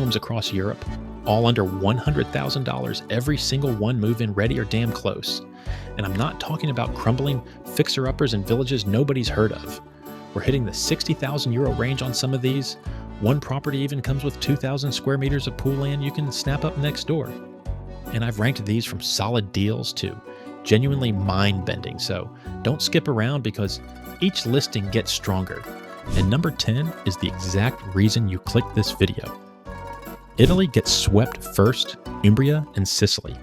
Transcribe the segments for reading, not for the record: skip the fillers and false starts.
homes across Europe, all under $100,000, every single one move-in ready or damn close. And I'm not talking about crumbling fixer-uppers in villages nobody's heard of. We're hitting the €60,000 range on some of these. One property even comes with 2,000 square meters of pool land you can snap up next door. And I've ranked these from solid deals to genuinely mind-bending, so don't skip around because each listing gets stronger. And number 10 is the exact reason you clicked this video. Italy gets swept first, Umbria and Sicily.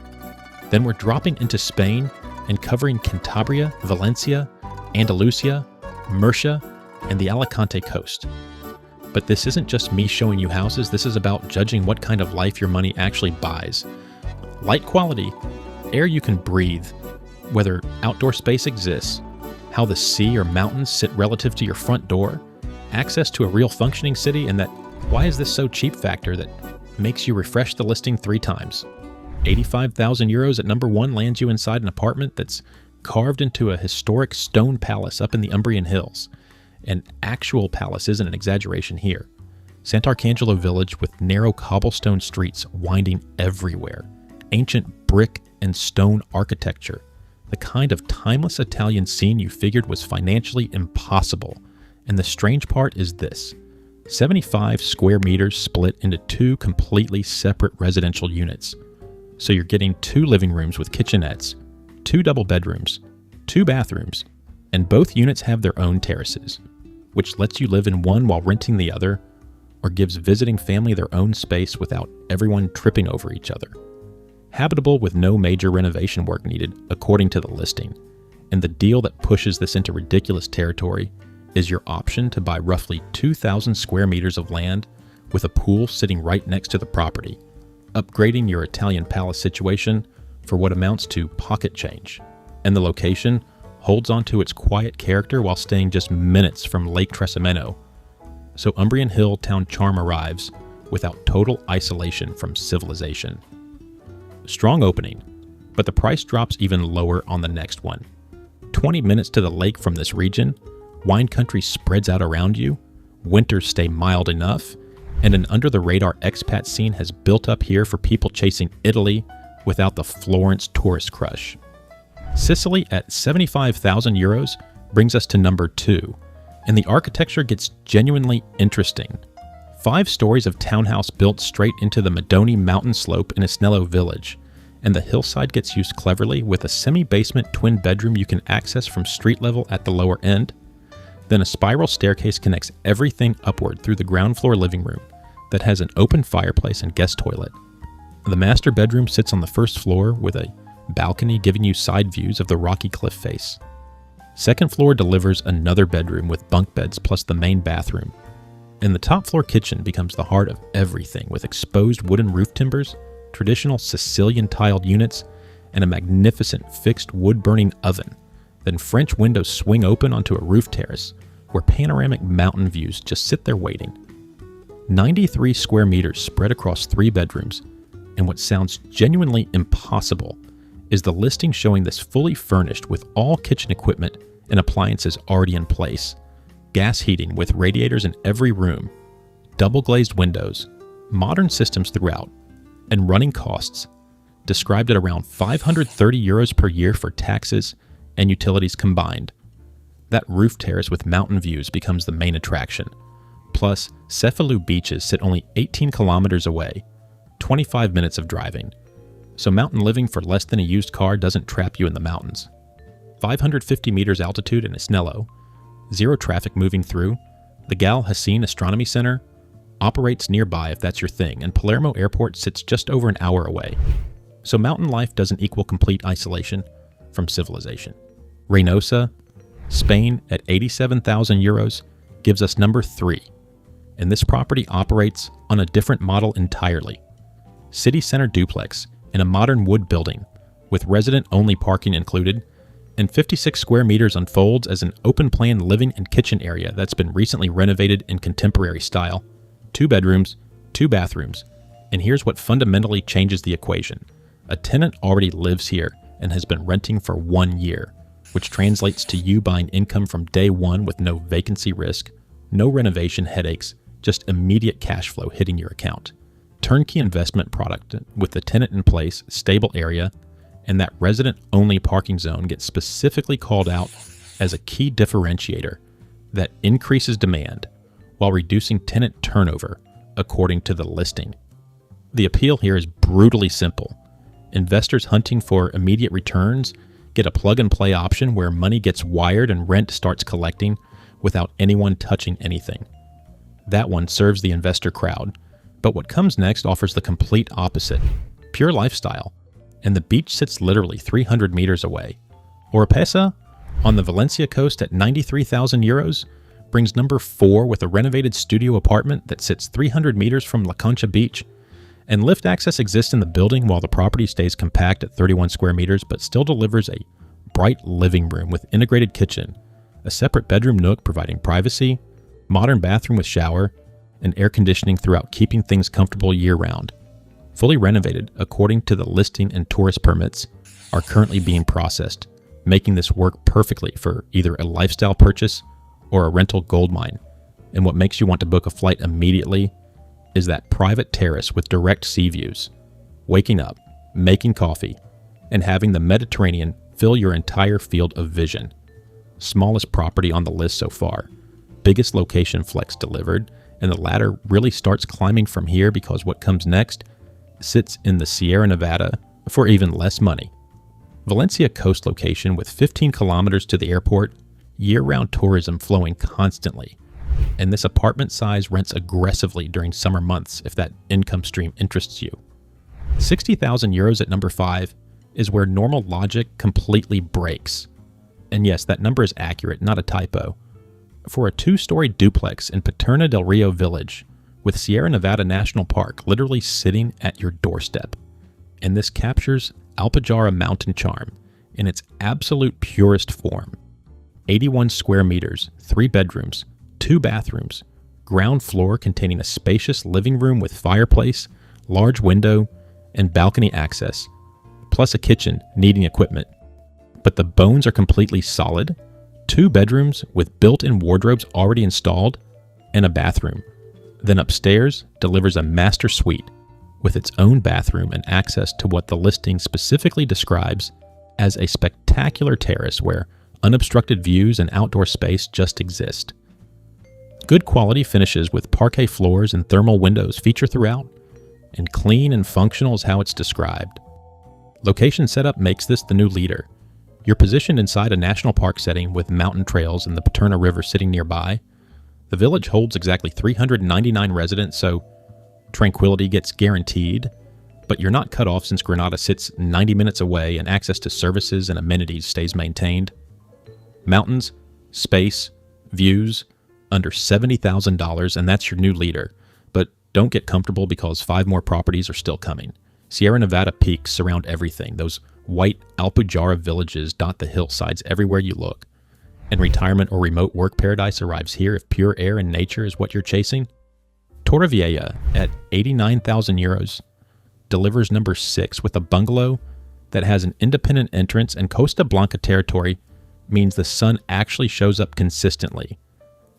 Then we're dropping into Spain and covering Cantabria, Valencia, Andalusia, Murcia, and the Alicante coast. But this isn't just me showing you houses, this is about judging what kind of life your money actually buys. Light quality, air you can breathe, whether outdoor space exists, how the sea or mountains sit relative to your front door, access to a real functioning city, and that why is this so cheap factor that makes you refresh the listing 3 times. 85,000 euros at number 1 lands you inside an apartment that's carved into a historic stone palace up in the Umbrian Hills. An actual palace isn't an exaggeration here. Sant'Arcangelo village with narrow cobblestone streets winding everywhere. Ancient brick and stone architecture. The kind of timeless Italian scene you figured was financially impossible. And the strange part is this. 75 square meters split into 2 completely separate residential units. So you're getting 2 living rooms with kitchenettes, 2 double bedrooms, 2 bathrooms, and both units have their own terraces, which lets you live in one while renting the other, or gives visiting family their own space without everyone tripping over each other. Habitable with no major renovation work needed, according to the listing. And the deal that pushes this into ridiculous territory is your option to buy roughly 2,000 square meters of land with a pool sitting right next to the property, upgrading your Italian palace situation for what amounts to pocket change. And the location holds onto its quiet character while staying just minutes from Lake Tresimeno. So Umbrian Hill town charm arrives without total isolation from civilization. Strong opening, but the price drops even lower on the next one. 20 minutes to the lake from this region, wine country spreads out around you, winters stay mild enough, and an under-the-radar expat scene has built up here for people chasing Italy without the Florence tourist crush. Sicily at 75,000 euros brings us to number 2, and the architecture gets genuinely interesting. 5 stories of townhouse built straight into the Madoni mountain slope in Esnello village, and the hillside gets used cleverly with a semi-basement twin bedroom you can access from street level at the lower end. Then a spiral staircase connects everything upward through the ground floor living room that has an open fireplace and guest toilet. The master bedroom sits on the first floor with a balcony giving you side views of the rocky cliff face. Second floor delivers another bedroom with bunk beds plus the main bathroom. And the top floor kitchen becomes the heart of everything with exposed wooden roof timbers, traditional Sicilian tiled units, and a magnificent fixed wood-burning oven. Then French windows swing open onto a roof terrace where panoramic mountain views just sit there waiting. 93 square meters spread across 3 bedrooms, and what sounds genuinely impossible is the listing showing this fully furnished with all kitchen equipment and appliances already in place. Gas heating with radiators in every room, double glazed windows, modern systems throughout, and running costs described at around 530 euros per year for taxes and utilities combined. That roof terrace with mountain views becomes the main attraction. Plus, Cefalù beaches sit only 18 kilometers away, 25 minutes of driving. So mountain living for less than a used car doesn't trap you in the mountains. 550 meters altitude in Esnello, 0 traffic moving through, the Gal Hassin Astronomy Center operates nearby if that's your thing, and Palermo Airport sits just over an hour away. So mountain life doesn't equal complete isolation from civilization. Reynosa, Spain at 87,000 euros gives us number 3, and this property operates on a different model entirely. City center duplex in a modern wood building with resident-only parking included, and 56 square meters unfolds as an open-plan living and kitchen area that's been recently renovated in contemporary style. 2 bedrooms, 2 bathrooms, and here's what fundamentally changes the equation. A tenant already lives here and has been renting for 1 year, which translates to you buying income from day 1 with no vacancy risk, no renovation headaches, just immediate cash flow hitting your account. turnkey investment product with the tenant in place, stable area, and that resident-only parking zone gets specifically called out as a key differentiator that increases demand while reducing tenant turnover, according to the listing. The appeal here is brutally simple. Investors hunting for immediate returns get a plug-and-play option where money gets wired and rent starts collecting without anyone touching anything. That one serves the investor crowd, but what comes next offers the complete opposite, pure lifestyle, and the beach sits literally 300 meters away. Oropesa, on the Valencia coast at 93,000 euros, brings number 4 with a renovated studio apartment that sits 300 meters from La Concha Beach, and lift access exists in the building while the property stays compact at 31 square meters but still delivers a bright living room with integrated kitchen, a separate bedroom nook providing privacy, modern bathroom with shower, and air conditioning throughout, keeping things comfortable year-round. Fully renovated according to the listing, and tourist permits are currently being processed, making this work perfectly for either a lifestyle purchase or a rental goldmine. And what makes you want to book a flight immediately is that private terrace with direct sea views, waking up, making coffee, and having the Mediterranean fill your entire field of vision. Smallest property on the list so far, biggest location flex delivered, and the ladder really starts climbing from here because what comes next sits in the Sierra Nevada for even less money. Valencia coast location with 15 kilometers to the airport, year-round tourism flowing constantly, and this apartment size rents aggressively during summer months if that income stream interests you. 60,000 euros at number 5 is where normal logic completely breaks. And yes, that number is accurate, not a typo. For a 2-story duplex in Paterna del Rio Village, with Sierra Nevada National Park literally sitting at your doorstep. And this captures Alpujarra mountain charm in its absolute purest form. 81 square meters, 3 bedrooms, 2 bathrooms, ground floor containing a spacious living room with fireplace, large window, and balcony access, plus a kitchen needing equipment. But the bones are completely solid, 2 bedrooms with built-in wardrobes already installed, and a bathroom. Then upstairs delivers a master suite with its own bathroom and access to what the listing specifically describes as a spectacular terrace where unobstructed views and outdoor space just exist. Good quality finishes with parquet floors and thermal windows feature throughout, and clean and functional is how it's described. Location setup makes this the new leader. You're positioned inside a national park setting with mountain trails and the Paterna River sitting nearby. The village holds exactly 399 residents, so tranquility gets guaranteed, but you're not cut off since Granada sits 90 minutes away and access to services and amenities stays maintained. Mountains, space, views, under $70,000, and that's your new leader. But don't get comfortable because 5 more properties are still coming. Sierra Nevada peaks surround everything. Those white Alpujarra villages dot the hillsides everywhere you look. And retirement or remote work paradise arrives here if pure air and nature is what you're chasing. Torrevieja at 89,000 euros delivers number 6 with a bungalow that has an independent entrance, and Costa Blanca territory means the sun actually shows up consistently.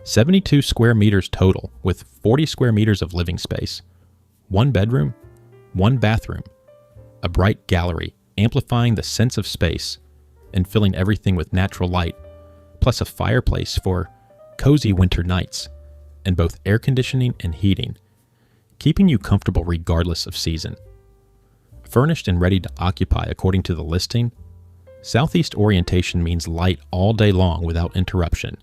72 square meters total with 40 square meters of living space. 1 bedroom, 1 bathroom, a bright gallery amplifying the sense of space and filling everything with natural light, plus a fireplace for cozy winter nights, and both air conditioning and heating, keeping you comfortable regardless of season. Furnished and ready to occupy according to the listing, southeast orientation means light all day long without interruption,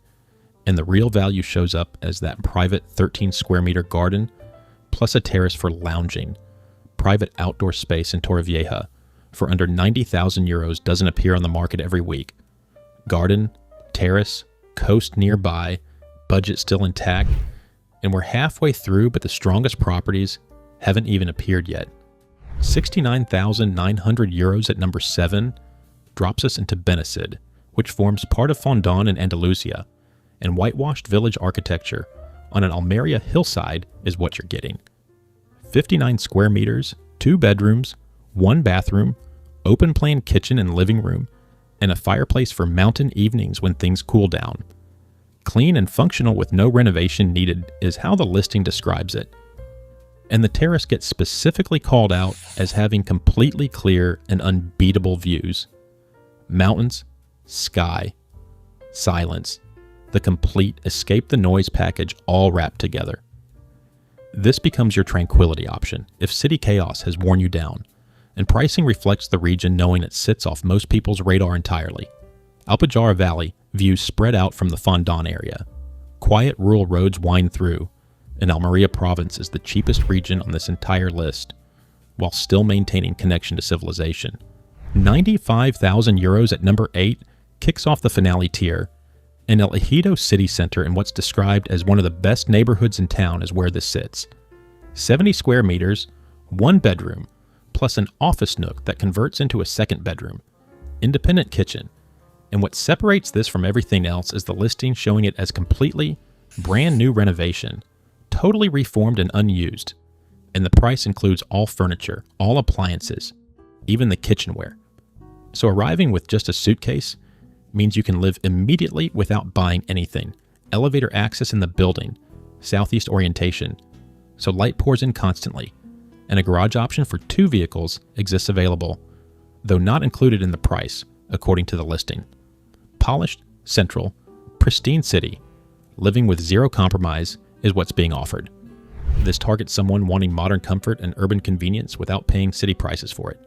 and the real value shows up as that private 13 square meter garden, plus a terrace for lounging. Private outdoor space in Torrevieja for under 90,000 euros doesn't appear on the market every week. Garden, terrace, coast nearby, budget still intact, and we're halfway through, but the strongest properties haven't even appeared yet. 69,900 euros at number 7 drops us into Benecid, which forms part of Fondon in Andalusia, and whitewashed village architecture on an Almeria hillside is what you're getting. 59 square meters, 2 bedrooms, 1 bathroom, open plan kitchen and living room, and a fireplace for mountain evenings when things cool down. Clean and functional with no renovation needed is how the listing describes it. And the terrace gets specifically called out as having completely clear and unbeatable views. Mountains, sky, silence, the complete escape the noise package all wrapped together. This becomes your tranquility option if city chaos has worn you down, and pricing reflects the region knowing it sits off most people's radar entirely. Alpujarra Valley views spread out from the Fondant area. Quiet rural roads wind through, and Almeria Province is the cheapest region on this entire list, while still maintaining connection to civilization. 95,000 euros at number 8 kicks off the finale tier, and El Ejido city center in what's described as one of the best neighborhoods in town is where this sits. 70 square meters, 1 bedroom, plus an office nook that converts into a second bedroom, independent kitchen, and what separates this from everything else is the listing showing it as completely brand new renovation, totally reformed and unused, and the price includes all furniture, all appliances, even the kitchenware. So arriving with just a suitcase means you can live immediately without buying anything. Elevator access in the building, southeast orientation, so light pours in constantly, and a garage option for 2 vehicles exists available, though not included in the price, according to the listing. Polished, central, pristine city, living with zero compromise is what's being offered. This targets someone wanting modern comfort and urban convenience without paying city prices for it.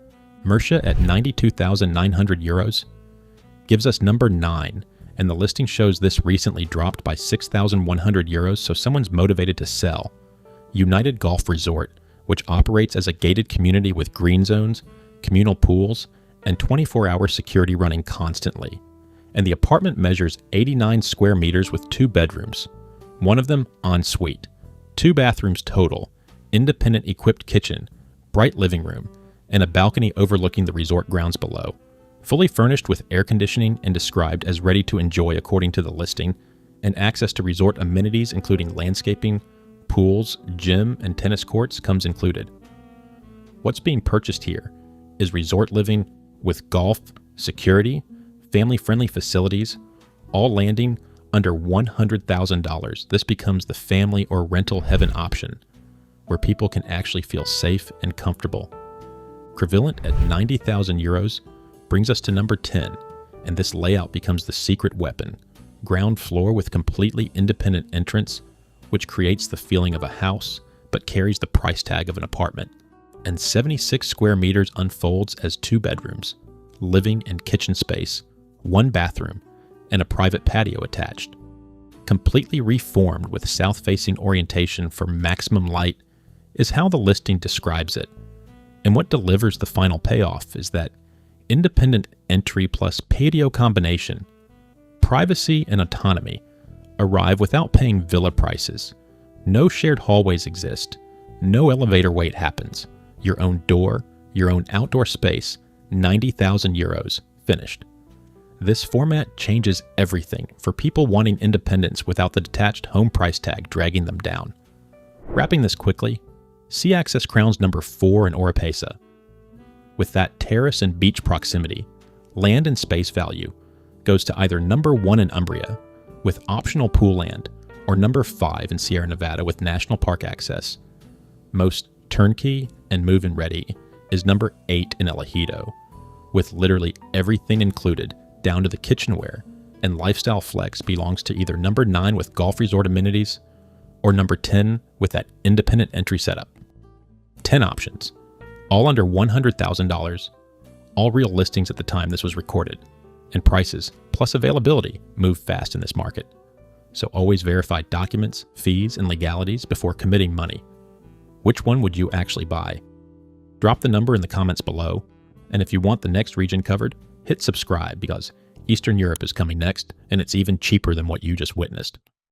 Murcia at 92,900 euros gives us number 9, and the listing shows this recently dropped by 6,100 euros, so someone's motivated to sell. United Golf Resort, which operates as a gated community with green zones, communal pools, and 24-hour security running constantly. And the apartment measures 89 square meters with 2 bedrooms, one of them en-suite, 2 bathrooms total, independent equipped kitchen, bright living room, and a balcony overlooking the resort grounds below. Fully furnished with air conditioning and described as ready to enjoy according to the listing, and access to resort amenities including landscaping, pools, gym, and tennis courts comes included. What's being purchased here is resort living with golf, security, family-friendly facilities, all landing under $100,000. This becomes the family or rental heaven option, where people can actually feel safe and comfortable. Crevillent at 90,000 euros brings us to number 10, and this layout becomes the secret weapon. Ground floor with completely independent entrance, which creates the feeling of a house, but carries the price tag of an apartment. And 76 square meters unfolds as 2 bedrooms, living and kitchen space, 1 bathroom, and a private patio attached. Completely reformed with south-facing orientation for maximum light is how the listing describes it. And what delivers the final payoff is that independent entry plus patio combination, privacy and autonomy arrive without paying villa prices. No shared hallways exist. No elevator wait happens. Your own door, your own outdoor space, 90,000 euros, finished. This format changes everything for people wanting independence without the detached home price tag dragging them down. Wrapping this quickly, Sea Access crowns number 4 in Oropesa. With that terrace and beach proximity, land and space value goes to either number 1 in Umbria, with optional pool land, or number 5 in Sierra Nevada with national park access. Most turnkey and move-in ready is number 8 in El Ejido, with literally everything included down to the kitchenware, and lifestyle flex belongs to either number 9 with golf resort amenities or number 10 with that independent entry setup. 10 options, all under $100,000, all real listings at the time this was recorded, and prices plus availability move fast in this market. So always verify documents, fees, and legalities before committing money. Which one would you actually buy? Drop the number in the comments below, and if you want the next region covered, hit subscribe because Eastern Europe is coming next, and it's even cheaper than what you just witnessed.